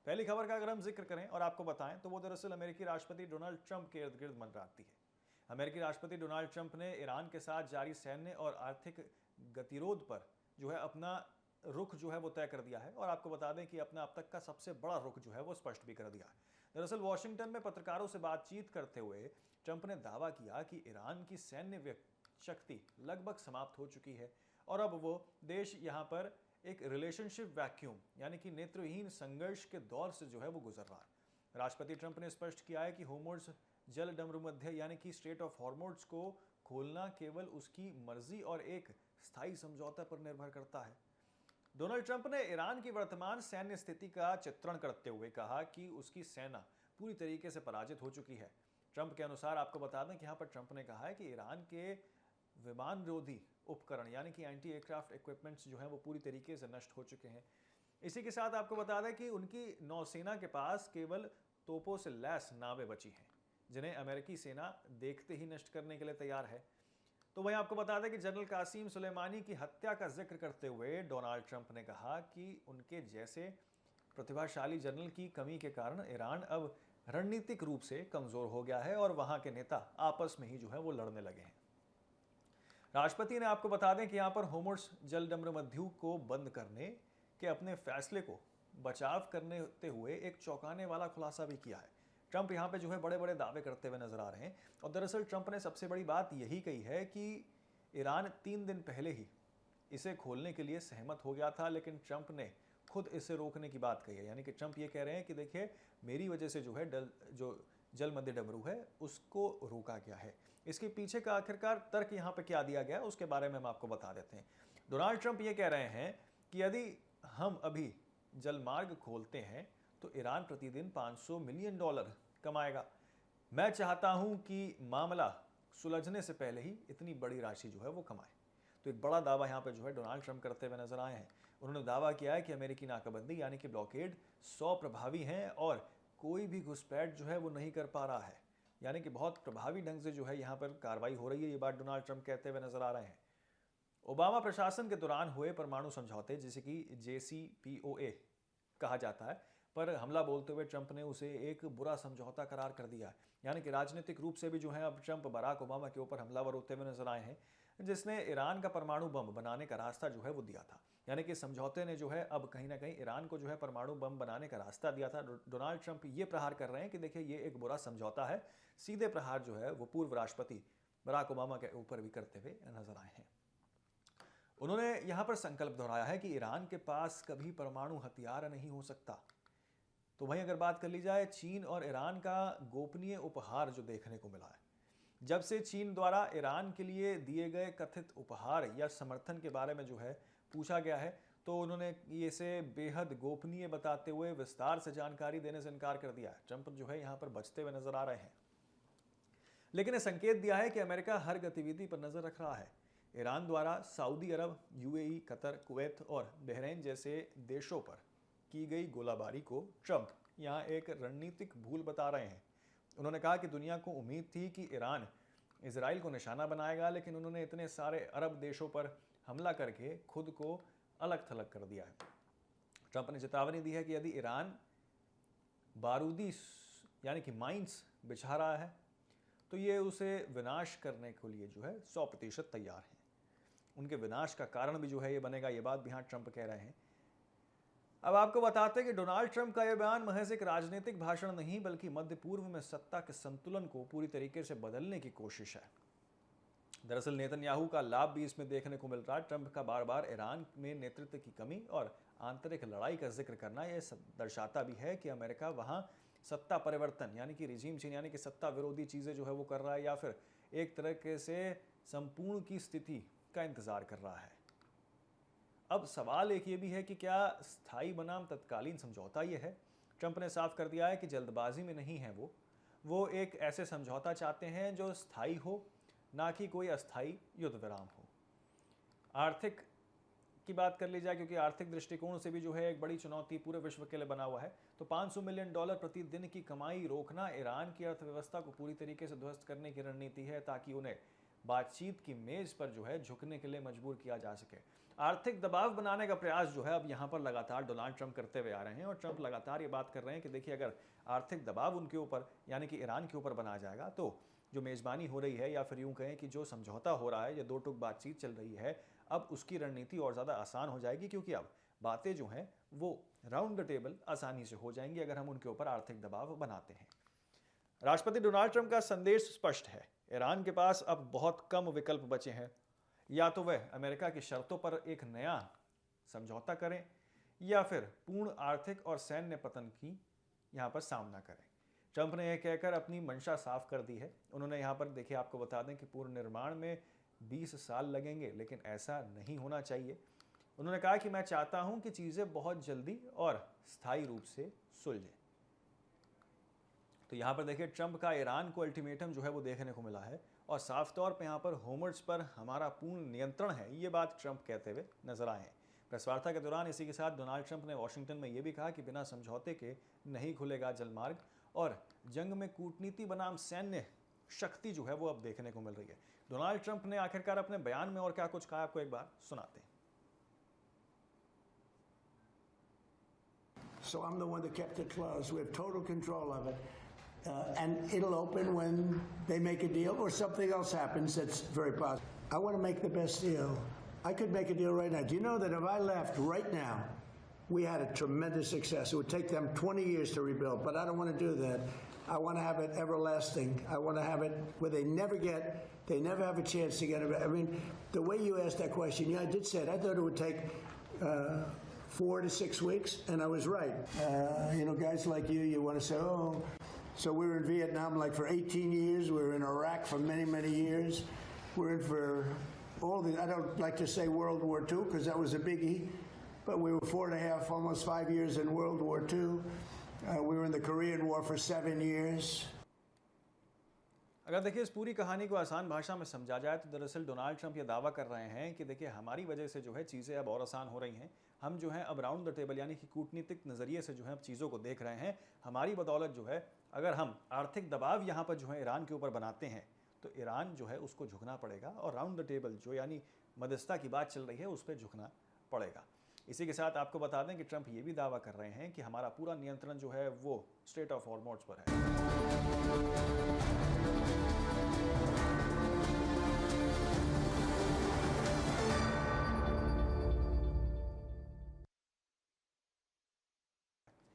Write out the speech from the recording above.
पहली खबर का अगर हम जिक्र करें और आपको बताएं तो वो दरअसल अमेरिकी राष्ट्रपति डोनाल्ड ट्रंप के इर्द गिर्द मंडराती है। अमेरिकी राष्ट्रपति डोनाल्ड ट्रंप ने ईरान के साथ जारी सैन्य और आर्थिक गतिरोध पर जो है अपना रुख जो है वो तय कर दिया है, और आपको बता दें कि अपना अब तक का सबसे बड़ा रुख जो है वो स्पष्ट भी कर दिया है। दरअसल वॉशिंगटन में पत्रकारों से बातचीत करते हुए ट्रंप ने दावा किया कि ईरान की सैन्य शक्ति लगभग समाप्त हो चुकी है और अब वो देश यहाँ पर एक रिलेशनशिप वैक्यूम यानी कि नेत्रहीन संघर्ष के दौर से जो है वो गुजर रहा है। राष्ट्रपति ट्रंप ने स्पष्ट किया है कि होर्मुज़ जल मध्य यानी कि स्ट्रेट ऑफ हॉर्मुज़ को खोलना केवल उसकी मर्जी और एक स्थायी समझौता पर निर्भर करता है। डोनाल्ड ट्रंप ने ईरान की वर्तमान सैन्य स्थिति का चित्रण करते हुए कहा कि उसकी सेना पूरी तरीके से पराजित हो चुकी है। ट्रंप के अनुसार आपको बता दें कि यहाँ पर ट्रंप ने कहा है कि ईरान के विमान विरोधी उपकरण यानी कि एंटी एयरक्राफ्ट इक्विपमेंट्स जो हैं वो पूरी तरीके से नष्ट हो चुके हैं। इसी के साथ आपको बता दें कि उनकी नौसेना के पास केवल तोपों से लैस नावें बची हैं, जिन्हें अमेरिकी सेना देखते ही नष्ट करने के लिए तैयार है। तो वहीं आपको बता दें कि जनरल कासिम सुलेमानी की हत्या का जिक्र करते हुए डोनाल्ड ट्रंप ने कहा कि उनके जैसे प्रतिभाशाली जनरल की कमी के कारण ईरान अब रणनीतिक रूप से कमजोर हो गया है और वहां के नेता आपस में ही जो है वो लड़ने लगे हैं। राष्ट्रपति ने आपको बता दें कि यहां पर होर्मुज़ जलमध्य को बंद करने के अपने फैसले को बचाव करते हुए एक चौंकाने वाला खुलासा भी किया है। ट्रंप यहां पे जो है बड़े बड़े दावे करते हुए नजर आ रहे हैं, और दरअसल ट्रंप ने सबसे बड़ी बात यही कही है कि ईरान 3 दिन पहले ही इसे खोलने के लिए सहमत हो गया था, लेकिन ट्रंप ने खुद इसे रोकने की बात कही है। यानी कि ट्रंप ये कह रहे हैं कि देखिए, मेरी वजह से जो है जो जल मध्य डमरू है उसको रोका गया है। इसके पीछे का आखिरकार तर्क यहाँ पे क्या दिया गया है उसके बारे में हम आपको बता देते हैं। डोनाल्ड ट्रंप ये कह रहे हैं कि यदि हम अभी जलमार्ग खोलते हैं तो ईरान प्रतिदिन $500 मिलियन कमाएगा। मैं चाहता हूं कि मामला सुलझने से पहले ही इतनी बड़ी राशि जो है वो कमाए। तो एक बड़ा दावा यहाँ पे जो है डोनाल्ड ट्रंप करते हुए नजर आए हैं। उन्होंने दावा किया है कि अमेरिकी नाकाबंदी यानी कि ब्लॉकेड 100 प्रभावी हैं और कोई भी घुसपैठ जो है वो नहीं कर पा रहा है। यानी कि बहुत प्रभावी ढंग से जो है यहाँ पर कार्रवाई हो रही है, ये बात डोनाल्ड ट्रंप कहते हुए नजर आ रहे हैं। ओबामा प्रशासन के दौरान हुए परमाणु समझौते, जिसे कि JCPOA कहा जाता है, पर हमला बोलते हुए ट्रंप ने उसे एक बुरा समझौता करार कर दिया है। यानी कि राजनीतिक रूप से भी जो है अब ट्रंप बराक ओबामा के ऊपर हमलावर होते हुए नजर आए हैं, जिसने ईरान का परमाणु बम बनाने का रास्ता जो है वो दिया था। यानी कि समझौते ने जो है अब कहीं ना कहीं ईरान को जो है परमाणु बम बनाने का रास्ता दिया था। डोनाल्ड ट्रंप ये प्रहार कर रहे हैं कि देखिए, ये एक बुरा समझौता है। सीधे प्रहार जो है वो पूर्व राष्ट्रपति बराक ओबामा के ऊपर भी करते हुए नजर आए हैं। उन्होंने यहां पर संकल्प दोहराया है कि ईरान के पास कभी परमाणु हथियार नहीं हो सकता। तो वहीं अगर बात कर ली जाए चीन और ईरान का गोपनीय उपहार जो देखने को मिला है, जब से चीन द्वारा ईरान के लिए दिए गए कथित उपहार या समर्थन के बारे में जो है पूछा गया है, तो उन्होंने इसे बेहद गोपनीय बताते हुए विस्तार से जानकारी देने से इनकार कर दिया है। ट्रंप जो है यहाँ पर बचते हुए नजर आ रहे हैं, लेकिन यह संकेत दिया है कि अमेरिका हर गतिविधि पर नजर रख रहा है। ईरान द्वारा सऊदी अरब, UAE, कतर, कुवैत और बहरीन जैसे देशों पर की गई गोलाबारी को ट्रंप यहाँ एक रणनीतिक भूल बता रहे हैं। उन्होंने कहा कि दुनिया को उम्मीद थी कि ईरान इजराइल को निशाना बनाएगा, लेकिन उन्होंने इतने सारे अरब देशों पर हमला करके खुद को अलग थलग कर दिया है। ट्रंप ने चेतावनी दी है कि यदि ईरान बारूदी यानी कि माइंस बिछा रहा है तो ये उसे विनाश करने के लिए जो है 100% तैयार है। उनके विनाश का कारण भी जो है ये बनेगा, ये बात भी यहाँ ट्रंप कह रहे हैं। अब आपको बताते हैं कि डोनाल्ड ट्रंप का यह बयान महज एक राजनीतिक भाषण नहीं, बल्कि मध्य पूर्व में सत्ता के संतुलन को पूरी तरीके से बदलने की कोशिश है। दरअसल नेतन्याहू का लाभ भी इसमें देखने को मिल रहा है। ट्रंप का बार बार ईरान में नेतृत्व की कमी और आंतरिक लड़ाई का जिक्र करना यह दर्शाता भी है कि अमेरिका वहां सत्ता परिवर्तन यानी कि रिजीम चेंज यानी कि सत्ता विरोधी चीजें जो है वो कर रहा है, या फिर एक तरह से संपूर्ण की स्थिति का इंतजार कर रहा है। अब सवाल एक ये भी है कि क्या स्थायी बनाम तत्कालीन समझौता ये है? ट्रंप ने साफ कर दिया है कि जल्दबाजी में नहीं है वो एक ऐसे समझौता चाहते हैं जो स्थायी हो, ना कि कोई अस्थायी युद्ध विराम हो। आर्थिक की बात कर ली जाए, क्योंकि आर्थिक दृष्टिकोण से भी जो है एक बड़ी चुनौती पूरे विश्व के लिए बना हुआ है, तो $500 मिलियन प्रतिदिन की कमाई रोकना ईरान की अर्थव्यवस्था को पूरी तरीके से ध्वस्त करने की रणनीति है, ताकि उन्हें बातचीत की मेज पर जो है झुकने के लिए मजबूर किया जा सके। आर्थिक दबाव बनाने का प्रयास जो है अब यहाँ पर लगातार डोनाल्ड ट्रंप करते हुए आ रहे हैं और ट्रंप लगातार ये बात कर रहे हैं कि देखिए, अगर आर्थिक दबाव उनके ऊपर यानी कि ईरान के ऊपर बनाया जाएगा तो जो मेज़बानी हो रही है या फिर यूं कहें कि जो समझौता हो रहा है, ये दो टूक बातचीत चल रही है, अब उसकी रणनीति और ज़्यादा आसान हो जाएगी, क्योंकि अब बातें जो हैं वो राउंड द टेबल आसानी से हो जाएंगी अगर हम उनके ऊपर आर्थिक दबाव बनाते हैं। राष्ट्रपति डोनाल्ड ट्रंप का संदेश स्पष्ट है, ईरान के पास अब बहुत कम विकल्प बचे हैं। या तो वह अमेरिका की शर्तों पर एक नया समझौता करें या फिर पूर्ण आर्थिक और सैन्य पतन की यहाँ पर सामना करें। ट्रंप ने यह कहकर अपनी मंशा साफ कर दी है। उन्होंने यहाँ पर देखिए, आपको बता दें कि पूर्ण निर्माण में 20 साल लगेंगे, लेकिन ऐसा नहीं होना चाहिए। उन्होंने कहा कि मैं चाहता हूं कि चीज़ें बहुत जल्दी और स्थायी रूप से सुलझें। तो यहाँ पर देखिए, ट्रंप का ईरान को अल्टीमेटम जो है वो देखने को मिला है और साफ तौर पे यहाँ पर होमर्स पर हमारा पूर्ण नियंत्रण है, ये बात ट्रंप कहते हुए नजर आए हैं। प्रेस वार्ता के दौरान इसी के साथ डोनाल्ड ट्रंप ने वॉशिंगटन में ये भी कहा कि बिना समझौते के नहीं खुलेगा जलमार्ग और जंग में कूटनीति बनाम सैन्य शक्ति जो है वो अब देखने को मिल रही है। डोनाल्ड ट्रंप ने आखिरकार अपने बयान में और क्या कुछ कहा, आपको एक बार सुनाते हैं। So I'm the one that kept it closed. We have total control of it. And it'll open when they make a deal or something else happens that's very positive. I want to make the best deal. I could make a deal right now. Do you know that if I left right now, we had a tremendous success. It would take them 20 years to rebuild, but I don't want to do that. I want to have it everlasting. I want to have it where they never have a chance to get it. I mean, the way you asked that question, yeah, I did say it. I thought it would take 4 to 6 weeks, and I was right. Guys like you want to say, oh, so we were in Vietnam like for 18 years. We were in Iraq for many, many years. We're in for I don't like to say World War II because that was a biggie, but we were 4.5, almost 5 years in World War II. We were in the Korean War for 7 years. अगर देखिए इस पूरी कहानी को आसान भाषा में समझा जाए तो दरअसल डोनाल्ड ट्रंप ये दावा कर रहे हैं कि देखिए, हमारी वजह से जो है चीज़ें अब और आसान हो रही हैं। हम जो है अब राउंड द टेबल यानी कि कूटनीतिक नज़रिए से जो है अब चीज़ों को देख रहे हैं। हमारी बदौलत जो है, अगर हम आर्थिक दबाव यहाँ पर जो है ईरान के ऊपर बनाते हैं तो ईरान जो है उसको झुकना पड़ेगा और राउंड द टेबल जो यानी मध्यस्थता की बात चल रही है उस पर झुकना पड़ेगा। इसी के साथ आपको बता दें कि ट्रंप ये भी दावा कर रहे हैं कि हमारा पूरा नियंत्रण जो है वो स्ट्रेट ऑफ हॉर्मोज़ पर है।